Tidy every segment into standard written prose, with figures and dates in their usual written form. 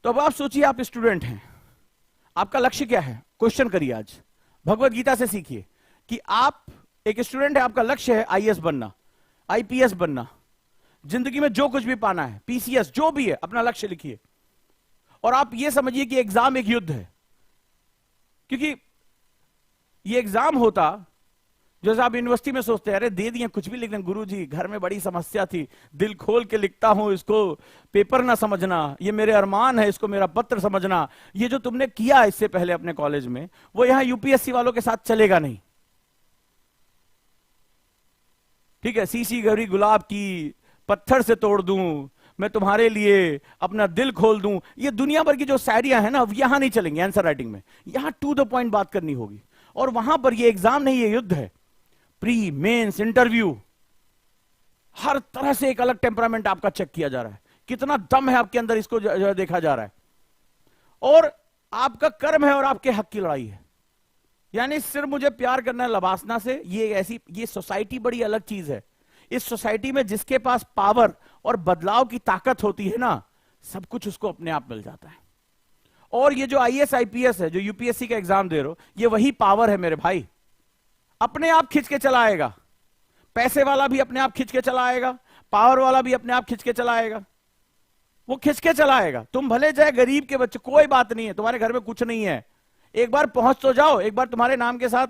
तो अब आप सोचिए, आप स्टूडेंट हैं, आपका लक्ष्य क्या है? क्वेश्चन करिए, आज भगवत गीता से सीखिए कि आप एक स्टूडेंट है, आपका लक्ष्य है आईएएस बनना, आईपीएस बनना, जिंदगी में जो कुछ भी पाना है, पीसीएस, जो भी है, अपना लक्ष्य लिखिए। और आप ये समझिए कि एग्जाम एक युद्ध है, क्योंकि ये एग्जाम होता, जैसे आप यूनिवर्सिटी में सोचते हैं, अरे दे दिए कुछ भी लिख दें, गुरुजी घर में बड़ी समस्या थी, दिल खोल के लिखता हूं, इसको पेपर ना समझना, ये मेरे अरमान है, इसको मेरा पत्र समझना। ये जो तुमने किया इससे पहले अपने कॉलेज में, वो यहां यूपीएससी वालों के साथ चलेगा नहीं। ठीक है, सीसी गौरी गुलाब की पत्थर से तोड़ दूं, मैं तुम्हारे लिए अपना दिल खोल दूं, ये दुनिया भर की जो शायरियां हैं ना, यहां नहीं चलेंगी आंसर राइटिंग में। यहां टू द पॉइंट बात करनी होगी। और वहां पर ये एग्जाम नहीं, ये युद्ध है, प्री मेंस इंटरव्यू, हर तरह से एक अलग टेम्परामेंट आपका चेक किया जा रहा है, कितना दम है आपके अंदर, इसको जो देखा जा रहा है। और आपका कर्म है और आपके हक की लड़ाई है। यानी सिर्फ मुझे प्यार करना है लबासना से, ये सोसाइटी बड़ी अलग चीज है। इस सोसाइटी में जिसके पास पावर और बदलाव की ताकत होती है ना, सब कुछ उसको अपने आप मिल जाता है। और ये जो आईएएस आईपीएस है, जो यूपीएससी का एग्जाम दे रहे हो, ये वही पावर है मेरे भाई, अपने आप खिंच के चला आएगा। पैसे वाला भी अपने आप खिंच के चला आएगा, पावर वाला भी अपने आप खिंच के चला आएगा, वो खिंच के चला आएगा। तुम भले जाए गरीब के बच्चे, कोई बात नहीं है, तुम्हारे घर में कुछ नहीं है, एक बार पहुंच तो जाओ, एक बार तुम्हारे नाम के साथ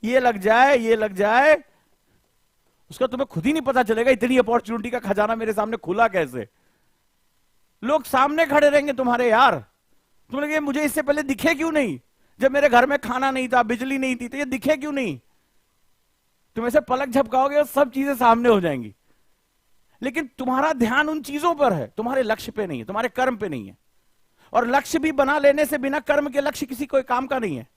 ये लग जाए, ये लग जाए, उसका तुम्हें खुद ही नहीं पता चलेगा इतनी अपॉर्चुनिटी का खजाना मेरे सामने खुला कैसे। लोग सामने खड़े रहेंगे तुम्हारे, यार तुम लगे मुझे इससे पहले दिखे क्यों नहीं, जब मेरे घर में खाना नहीं था, बिजली नहीं थी, तो ये दिखे क्यों नहीं। तुम ऐसे पलक झपकाओगे और सब चीजें सामने हो जाएंगी। लेकिन तुम्हारा ध्यान उन चीजों पर है, तुम्हारे लक्ष्य पे नहीं है, तुम्हारे कर्म पे नहीं है। और लक्ष्य भी बना लेने से बिना कर्म के लक्ष्य किसी कोई काम का नहीं है।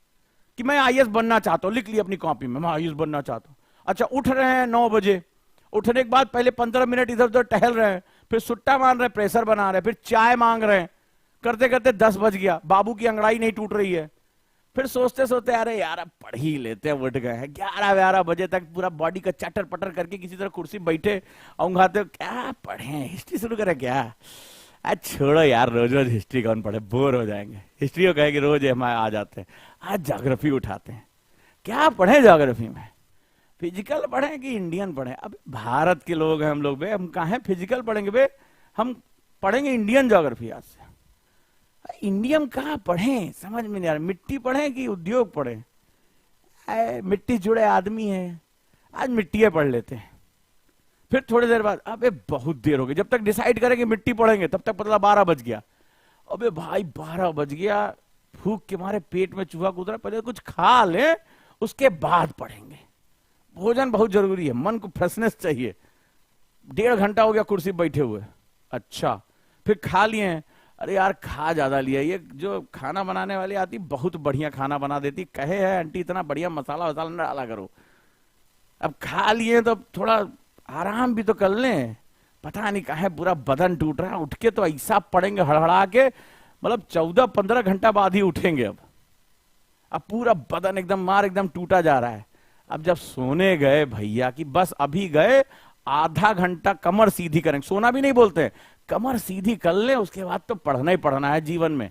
कि मैं आईएएस बनना चाहता हूं, लिख लिया अपनी कॉपी में, मैं आईएएस बनना चाहता हूं। अच्छा, उठ रहे हैं 9 बजे, उठने के बाद पहले 15 मिनट इधर उधर टहल रहे हैं, फिर सुट्टा मार रहे हैं, प्रेशर बना रहे हैं, फिर चाय मांग रहे हैं, करते करते 10 बज गया, बाबू की अंगड़ाई नहीं टूट रही है। फिर सोचते सोचते अरे यार अब पढ़ ही लेते हैं, उठ गए हैं 11-12 बजे तक, पूरा बॉडी का चटर पटर करके किसी तरह कुर्सी बैठे औंघाते, क्या पढ़े, हिस्ट्री शुरू करें क्या। आज छोड़ो यार, रोज रोज हिस्ट्री कौन पढ़े, बोर हो जाएंगे। हिस्ट्री को कहे कि रोज हम आ जाते हैं, आज ज्योग्राफी उठाते हैं, क्या पढ़े ज्योग्राफी में, फिजिकल पढ़े कि इंडियन पढ़े। अब भारत के लोग हैं हम लोग, हम कहाँ फिजिकल पढ़ेंगे बे, हम पढ़ेंगे इंडियन ज्योग्राफी। आज से इंडियन कहाँ पढ़े, समझ में नहीं आ रहा। मिट्टी पढ़े कि उद्योग पढ़े, मिट्टी जुड़े आदमी है, आज मिट्टी पढ़ लेते हैं। फिर थोड़ी देर बाद अबे बहुत देर हो गई, जब तक डिसाइड करेंगे मिट्टी पढ़ेंगे तब तक पता 12 बज गया। अबे भाई 12 बज गया, भूख के मारे पेट में चूहा कूद रहा, पहले कुछ खा ले उसके बाद पढ़ेंगे। भोजन बहुत जरूरी है, मन को फ्रेशनेस चाहिए। 1.5 घंटा हो गया कुर्सी बैठे हुए, अच्छा फिर खा लिए, अरे यार खा ज्यादा लिया, ये जो खाना बनाने वाली आती बहुत बढ़िया खाना बना देती, कहे है आंटी इतना बढ़िया मसाला वसाला न डाला करो। अब खा लिए तो थोड़ा आराम भी तो कर लें, पता नहीं कहे पूरा बदन टूट रहा है, उठ के तो ऐसा पड़ेंगे हड़हड़ा के, मतलब 14-15 घंटा बाद ही उठेंगे। अब पूरा बदन एकदम मार एकदम टूटा जा रहा है। अब जब सोने गए भैया कि बस अभी गए, आधा घंटा कमर सीधी करेंगे, सोना भी नहीं बोलते हैं, कमर सीधी कर ले, उसके बाद तो पढ़ना ही पढ़ना है जीवन में।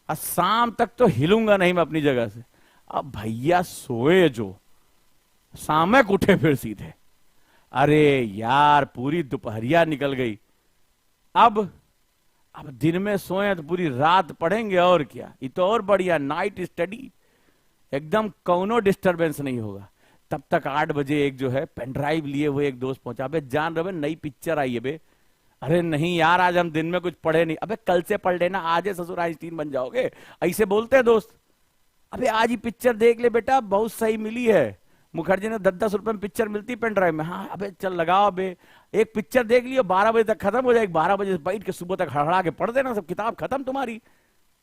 और शाम तक तो हिलूंगा नहीं मैं अपनी जगह से। अब भैया सोए जो, शामक उठे फिर सीधे, अरे यार पूरी दोपहरिया निकल गई। अब दिन में सोए तो पूरी रात पढ़ेंगे, और क्या, ये तो और बढ़िया नाइट स्टडी, एकदम कोनो डिस्टरबेंस नहीं होगा। तब तक 8 बजे एक जो है पेन ड्राइव लिए हुए एक दोस्त पहुंचा, बे जान रहे नई पिक्चर आई है बे, अरे नहीं यार आज हम दिन में कुछ पढ़े नहीं, अबे कल से पढ़ लेना, आज है ससुर आइंस्टीन बन जाओगे, ऐसे बोलते हैं दोस्त। अबे आज ही पिक्चर देख ले बेटा, बहुत सही मिली है, मुखर्जी ने 10-10 रुपए में पिक्चर मिलती पेन ड्राइव में। हाँ अबे चल लगाओ, अबे एक पिक्चर देख लियो, 12 बजे तक खत्म हो जाएगी, 12 बजे से बैठ के सुबह तक हड़हड़ा के पढ़ देना, सब किताब खत्म तुम्हारी,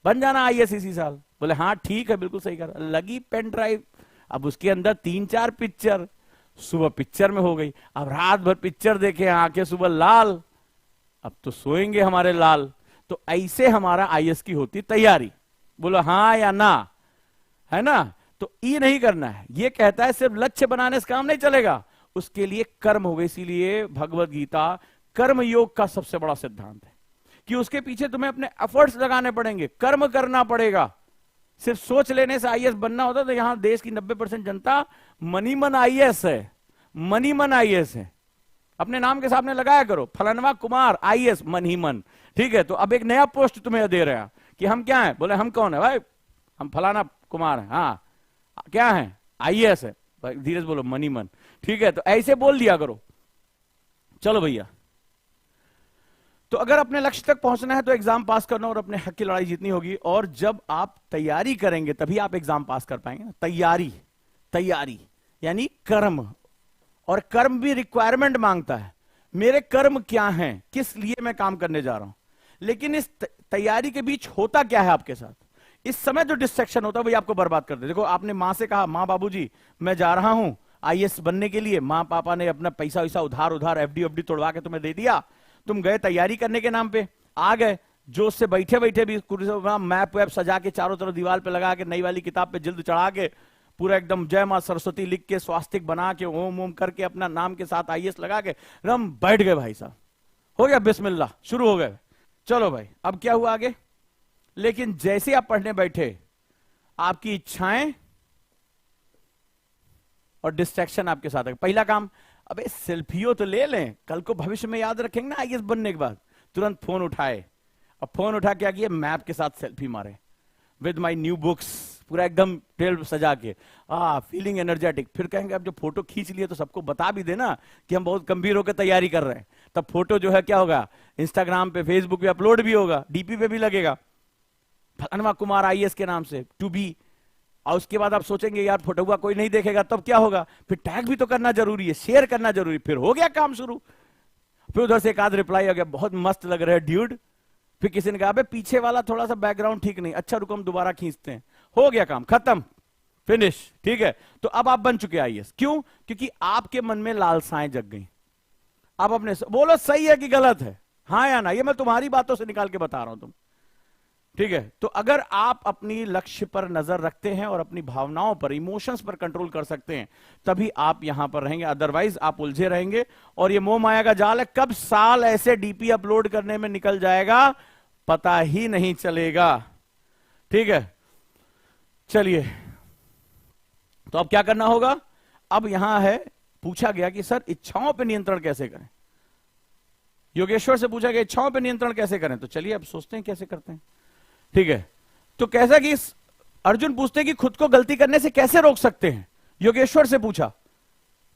बन जाना आईएएस इसी साल। बोले हाँ ठीक है, बिल्कुल सही कर, लगी पेन ड्राइव, अब उसके अंदर 3-4 पिक्चर, सुबह पिक्चर में हो गई। अब रात भर पिक्चर देखे, आंखें सुबह लाल, अब तो सोएंगे हमारे लाल। तो ऐसे हमारा आईएएस की होती तैयारी। बोलो हाँ या ना, है ना। तो ये नहीं करना है, ये कहता है सिर्फ लक्ष्य बनाने से काम नहीं चलेगा, उसके लिए कर्म होगा। इसीलिए भगवत गीता कर्म योग का सबसे बड़ा सिद्धांत है कि उसके पीछे तुम्हें अपने एफर्ट्स लगाने पड़ेंगे, कर्म करना पड़ेगा। सिर्फ सोच लेने से आईएएस बनना होता तो यहां देश की 90% जनता मनी मन आईएएस है, मनी मन आईएएस है। अपने नाम के सामने लगाया करो, फलानवा कुमार आईएएस, मन ही मन। ठीक है, तो अब एक नया पोस्ट तुम्हें दे रहे हैं कि हम क्या हैं, बोले हम कौन है भाई, हम फलाना कुमार है, हाँ क्या है, आईएएस है। धीरे से बोलो, मनी मन। ठीक है, तो ऐसे बोल दिया करो। चलो भैया, तो अगर अपने लक्ष्य तक पहुंचना है तो एग्जाम पास करना और अपने हक की लड़ाई जीतनी होगी। और जब आप तैयारी करेंगे तभी आप एग्जाम पास कर पाएंगे ना। तैयारी, तैयारी यानी कर्म, और कर्म भी रिक्वायरमेंट मांगता है। मेरे कर्म क्या हैं, किस लिए मैं काम करने जा रहा हूं। लेकिन इस तैयारी के बीच होता क्या है आपके साथ, इस समय जो डिस्ट्रैक्शन होता है वही आपको बर्बाद कर दे। देखो, आपने मां से कहा, मां बाबूजी मैं जा रहा हूं आईएएस बनने के लिए, मां पापा ने अपना पैसा वैसा उधार एफडी तोड़वा के तुम्हें दे दिया, तुम गए तैयारी करने के नाम पे, आ गए जोश से बैठे बैठे भी मैप वैप सजा के चारों तरफ दीवार पे लगा के, नई वाली किताब पे जिल्द चढ़ा के, पूरा एकदम जय मां सरस्वती लिख के, स्वास्तिक बना के, ओम ओम करके, अपना नाम के साथ आईएएस लगा के हम बैठ गए। भाई साहब हो गया, बिस्मिल्लाह शुरू हो गए, चलो भाई अब क्या हुआ आगे। लेकिन जैसे आप पढ़ने बैठे, आपकी इच्छाएं और डिस्ट्रैक्शन आपके साथ है। पहला काम, अबे सेल्फियों तो ले लें, कल को भविष्य में याद रखेंगे ना आईएएस बनने के बाद। तुरंत फोन उठाए, अब फोन उठा क्या किया, मैप के साथ सेल्फी मारे, विद माय न्यू बुक्स, पूरा एकदम टेल सजा के, फीलिंग एनर्जेटिक। फिर कहेंगे अब जो फोटो खींच लिए तो सबको बता भी देना कि हम बहुत गंभीर होकर तैयारी कर रहे हैं। तब फोटो जो है क्या होगा, इंस्टाग्राम पे, फेसबुक पे अपलोड भी होगा, डीपी पे भी लगेगा, फलाना कुमार आईएएस के नाम से, टू बी। और उसके बाद आप सोचेंगे यार फोटोआ कोई नहीं देखेगा, तब क्या होगा, फिर टैग भी तो करना जरूरी है, शेयर करना जरूरी, फिर हो गया काम शुरू। फिर उधर से एक आध रिप्लाई आ गया, बहुत मस्त लग रहा है ड्यूड। फिर किसी ने कहा अबे पीछे वाला थोड़ा सा बैकग्राउंड ठीक नहीं, अच्छा रुको हम दोबारा खींचते हैं, हो गया काम खत्म, फिनिश। ठीक है, तो अब आप बन चुके आईएएस। क्यों? क्योंकि आपके मन में लालसाएं जग गई। आप अपने बोलो सही है कि गलत है, हाँ या ना, ये मैं तुम्हारी बातों से निकाल के बता रहा हूं तुम। ठीक है, तो अगर आप अपनी लक्ष्य पर नजर रखते हैं और अपनी भावनाओं पर, इमोशंस पर कंट्रोल कर सकते हैं, तभी आप यहां पर रहेंगे, अदरवाइज आप उलझे रहेंगे। और ये मोह माया का जाल है, कब साल ऐसे डीपी अपलोड करने में निकल जाएगा पता ही नहीं चलेगा। ठीक है, चलिए, तो अब क्या करना होगा। अब यहां है, पूछा गया कि सर इच्छाओं पर नियंत्रण कैसे करें, योगेश्वर से पूछा गया इच्छाओं पर नियंत्रण कैसे करें। तो चलिए अब सोचते हैं कैसे करते हैं। ठीक है, तो कैसा कि अर्जुन पूछते कि खुद को गलती करने से कैसे रोक सकते हैं। योगेश्वर से पूछा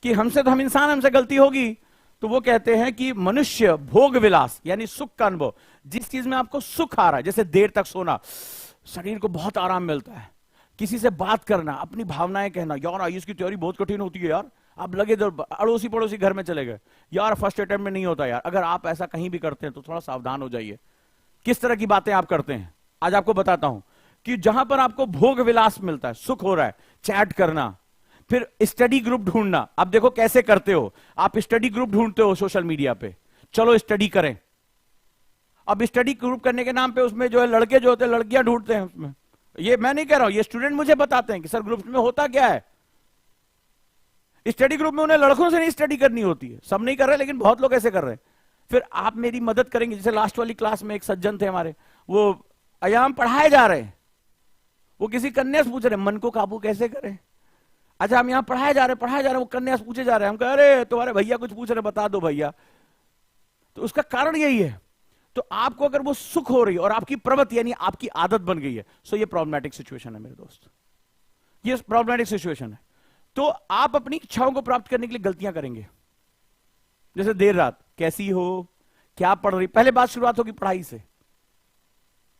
कि हमसे तो हम इंसान, हमसे गलती होगी। तो वो कहते हैं कि मनुष्य भोग विलास यानी सुख का अनुभव, जिस चीज में आपको सुख आ रहा है, जैसे देर तक सोना, शरीर को बहुत आराम मिलता है, किसी से बात करना, अपनी भावनाएं कहना, यार आयुष की तैयारी बहुत कठिन होती है यार, आप लगे तो अड़ोसी पड़ोसी घर में चले गए, यार फर्स्ट अटेम्प्ट में नहीं होता यार। अगर आप ऐसा कहीं भी करते हैं तो थोड़ा सावधान हो जाइए, किस तरह की बातें आप करते हैं। आज आपको बताता हूं कि जहां पर आपको भोग विलास मिलता है, सुख हो रहा है, चैट करना, फिर स्टडी ग्रुप ढूंढना। अब देखो कैसे करते हो आप, स्टडी ग्रुप ढूंढते हो सोशल मीडिया पे, चलो स्टडी करें। अब स्टडी ग्रुप करने के नाम पे उसमें जो है लड़के जो होते हैं लड़कियां ढूंढते हैं उसमें। ये मैं नहीं कह रहा हूं, ये स्टूडेंट मुझे बताते हैं कि सर ग्रुप में होता क्या है। स्टडी ग्रुप में उन्हें लड़कों से नहीं स्टडी करनी होती है, सब नहीं कर रहे लेकिन बहुत लोग ऐसे कर रहे हैं। फिर आप मेरी मदद करेंगे, जैसे लास्ट वाली क्लास में एक सज्जन थे हमारे, वो आयाम पढ़ाए जा रहे हैं, वो किसी कन्या से पूछ रहे मन को काबू कैसे करें। अच्छा हम यहां पढ़ाए जा रहे हैं, वो कन्या से पूछे जा रहे हैं, हम कह अरे तुम्हारे भैया कुछ पूछ रहे, बता दो भैया। तो उसका कारण यही है। तो आपको अगर वो सुख हो रही है और आपकी प्रवृत्ति यानी आपकी आदत बन गई है, सो ये प्रॉब्लमेटिक सिचुएशन है मेरे दोस्त, ये प्रॉब्लमेटिक सिचुएशन है। तो आप अपनी इच्छाओं को प्राप्त करने के लिए गलतियां करेंगे, जैसे देर रात कैसी हो, क्या पढ़ रही, पहले बात शुरुआत होगी पढ़ाई से,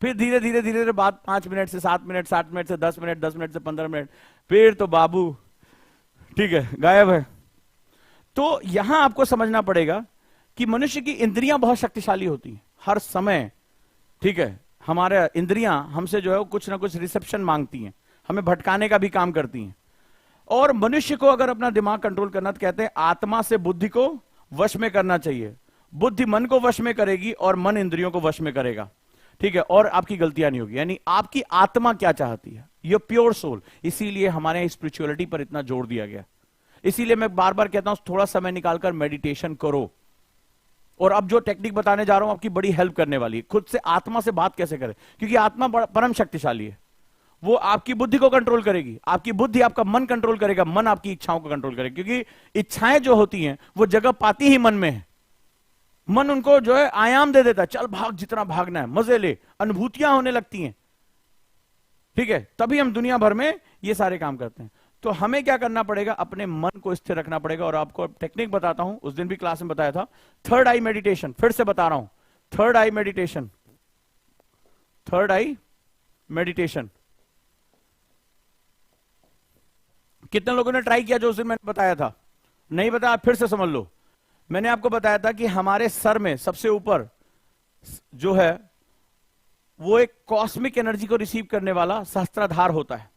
फिर धीरे धीरे धीरे धीरे बात 5 मिनट से 7 मिनट, 7 मिनट से 10 मिनट, 10 मिनट से 15 मिनट, फिर तो बाबू ठीक है गायब है। तो यहां आपको समझना पड़ेगा कि मनुष्य की इंद्रियां बहुत शक्तिशाली होती हैं हर समय। ठीक है, हमारे इंद्रियां हमसे जो है कुछ ना कुछ रिसेप्शन मांगती हैं, हमें भटकाने का भी काम करती हैं। और मनुष्य को अगर अपना दिमाग कंट्रोल करना, तो कहते हैं आत्मा से बुद्धि को वश में करना चाहिए, बुद्धि मन को वश में करेगी और मन इंद्रियों को वश में करेगा। ठीक है, और आपकी गलतियां नहीं होगी। यानी आपकी आत्मा क्या चाहती है, योर प्योर सोल। इसीलिए हमारे स्पिरिचुअलिटी पर इतना जोर दिया गया। इसीलिए मैं बार बार कहता हूं थोड़ा समय निकालकर मेडिटेशन करो, और अब जो टेक्निक बताने जा रहा हूं आपकी बड़ी हेल्प करने वाली है। खुद से आत्मा से बात कैसे करें, क्योंकि आत्मा परम शक्तिशाली है। वो आपकी बुद्धि को कंट्रोल करेगी, आपकी बुद्धि आपका मन कंट्रोल करेगा, मन आपकी इच्छाओं को कंट्रोल करेगा, क्योंकि इच्छाएं जो होती हैं वो जगह पाती ही मन में है। मन उनको जो है आयाम दे देता है, चल भाग, जितना भागना है, मजे ले, अनुभूतियां होने लगती हैं। ठीक है, तभी हम दुनिया भर में ये सारे काम करते हैं। तो हमें क्या करना पड़ेगा, अपने मन को स्थिर रखना पड़ेगा। और आपको टेक्निक बताता हूं, उस दिन भी क्लास में बताया था, थर्ड आई मेडिटेशन। फिर से बता रहा हूं, थर्ड आई मेडिटेशन, थर्ड आई मेडिटेशन। कितने लोगों ने ट्राई किया जो उस दिन मैंने बताया था? नहीं बताया, फिर से समझ लो। मैंने आपको बताया था कि हमारे सर में सबसे ऊपर जो है वो एक कॉस्मिक एनर्जी को रिसीव करने वाला सहस्त्राधार होता है।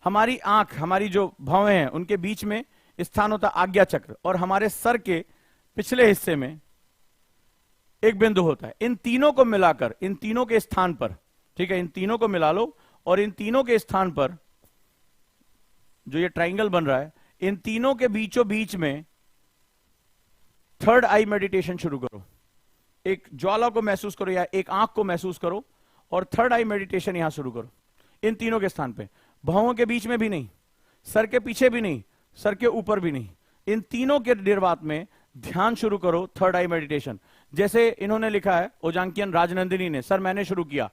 हमारी आंख, हमारी जो भौहें हैं, उनके बीच में स्थान होता है आज्ञा चक्र, और हमारे सर के पिछले हिस्से में एक बिंदु होता है। इन तीनों को मिलाकर, इन तीनों के स्थान पर, ठीक है, इन तीनों को मिला लो, और इन तीनों के स्थान पर जो ये ट्राइंगल बन रहा है, इन तीनों के बीचों बीच में थर्ड आई मेडिटेशन शुरू करो। एक ज्वाला को महसूस करो या एक आंख को महसूस करो, और थर्ड आई मेडिटेशन यहां शुरू करो, इन तीनों के स्थान पे। भौहों के बीच में भी नहीं, सर के पीछे भी नहीं, सर के ऊपर भी नहीं, इन तीनों के निर्वात में ध्यान शुरू करो, थर्ड आई मेडिटेशन। जैसे इन्होंने लिखा है, ओजांकियन राजनंदिनी ने, सर मैंने शुरू किया,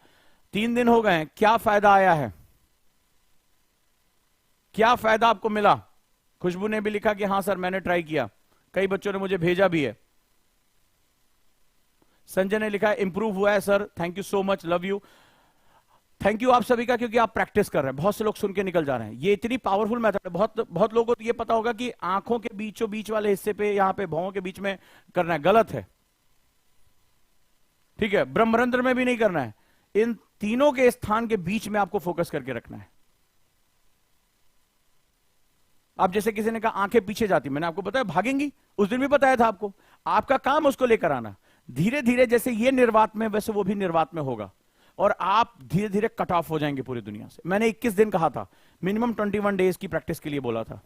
3 दिन हो गए हैं, क्या फायदा आया है, क्या फायदा आपको मिला? खुशबू ने भी लिखा कि हां सर मैंने ट्राई किया, कई बच्चों ने मुझे भेजा भी है। संजय ने लिखा है इंप्रूव हुआ है sir, thank you so much, love you. Thank you आप सभी का, क्योंकि आप प्रैक्टिस कर रहे हैं। बहुत से लोग सुन के निकल जा रहे हैं। ये इतनी पावरफुल मेथड है। बहुत लोगों को तो ये पता होगा कि आंखों के बीचों बीच वाले हिस्से पे, यहां पे भौहों के बीच में करना है, गलत है। ठीक है, ब्रह्मरंध्र में भी नहीं करना है, इन तीनों के स्थान के बीच में आपको फोकस करके रखना है। आप जैसे किसी ने कहा आंखें पीछे जाती, मैंने आपको बताया भागेंगी, उस दिन भी बताया था आपको। आपका काम उसको लेकर आना, धीरे धीरे जैसे ये निर्वात में, वैसे वो भी निर्वात में होगा, और आप धीरे धीरे कट ऑफ हो जाएंगे पूरी दुनिया से। मैंने 21 दिन कहा था, मिनिमम 21 डेज की प्रैक्टिस के लिए बोला था।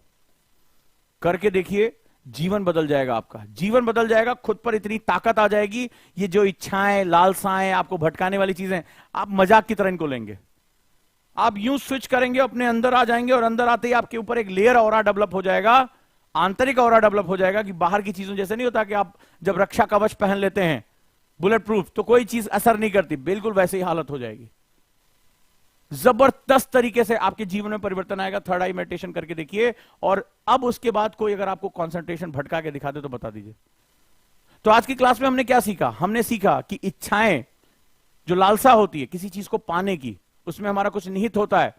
करके देखिए, जीवन बदल जाएगा आपका, जीवन बदल जाएगा। खुद पर इतनी ताकत आ जाएगी, ये जो इच्छाएं, लालसाएं, आपको भटकाने वाली चीजें, आप मजाक की तरह इनको लेंगे। आप यूं स्विच करेंगे, अपने अंदर आ जाएंगे, और अंदर आते ही आपके ऊपर एक लेयर ऑरा डेवलप हो जाएगा, आंतरिक ऑरा डेवलप हो जाएगा, कि बाहर की चीजों जैसे नहीं होता कि आप जब रक्षा कवच पहन लेते हैं बुलेट प्रूफ, तो कोई चीज असर नहीं करती, बिल्कुल वैसे ही हालत हो जाएगी। जबरदस्त तरीके से आपके जीवन में परिवर्तन आएगा। थर्ड आई मेडिटेशन करके देखिए, और अब उसके बाद कोई अगर आपको कंसंट्रेशन भटका के दिखा दे तो बता दीजिए। तो आज की क्लास में हमने क्या सीखा? हमने सीखा कि इच्छाएं, जो लालसा होती है किसी चीज को पाने की, उसमें हमारा कुछ निहित होता है,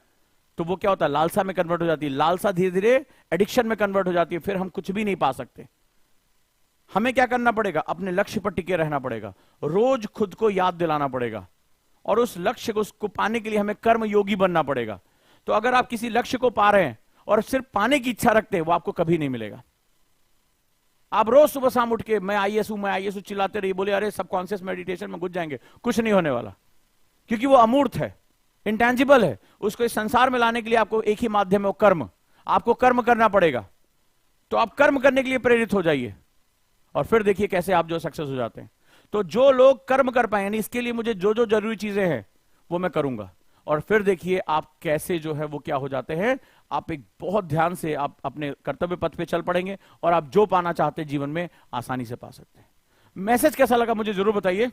तो वो क्या होता है, लालसा में कन्वर्ट हो जाती है। लालसा धीरे धीरे एडिक्शन में कन्वर्ट हो जाती है, फिर हम कुछ भी नहीं पा सकते। हमें क्या करना पड़ेगा? अपने लक्ष्य पर टिके रहना पड़ेगा, रोज खुद को याद दिलाना पड़ेगा, और उस लक्ष्य को उसको पाने के लिए हमें कर्म योगी बनना पड़ेगा। तो अगर आप किसी लक्ष्य को पा रहे हैं और सिर्फ पाने की इच्छा रखते हैं, वो आपको कभी नहीं मिलेगा। आप रोज सुबह शाम उठ के मैं आईएएस हूं, मैं आईएएस हूं चिल्लाते रहिए, बोले अरे सबकॉन्शियस मेडिटेशन में घुस जाएंगे, कुछ नहीं होने वाला, क्योंकि वो अमूर्त है, इंटेंजिबल है। उसको इस संसार में लाने के लिए आपको एक ही माध्यम है, वो कर्म। आपको कर्म करना पड़ेगा। तो आप कर्म करने के लिए प्रेरित हो जाइए, और फिर देखिए कैसे आप जो सक्सेस हो जाते हैं। तो जो लोग कर्म कर पाए, यानी इसके लिए मुझे जो जो जरूरी चीजें हैं वो मैं करूंगा, और फिर देखिए आप कैसे जो है वो क्या हो जाते हैं। आप एक बहुत ध्यान से आप अपने कर्तव्य पथ पे चल पड़ेंगे, और आप जो पाना चाहते हैं जीवन में आसानी से पा सकते हैं। मैसेज कैसा लगा मुझे जरूर बताइए।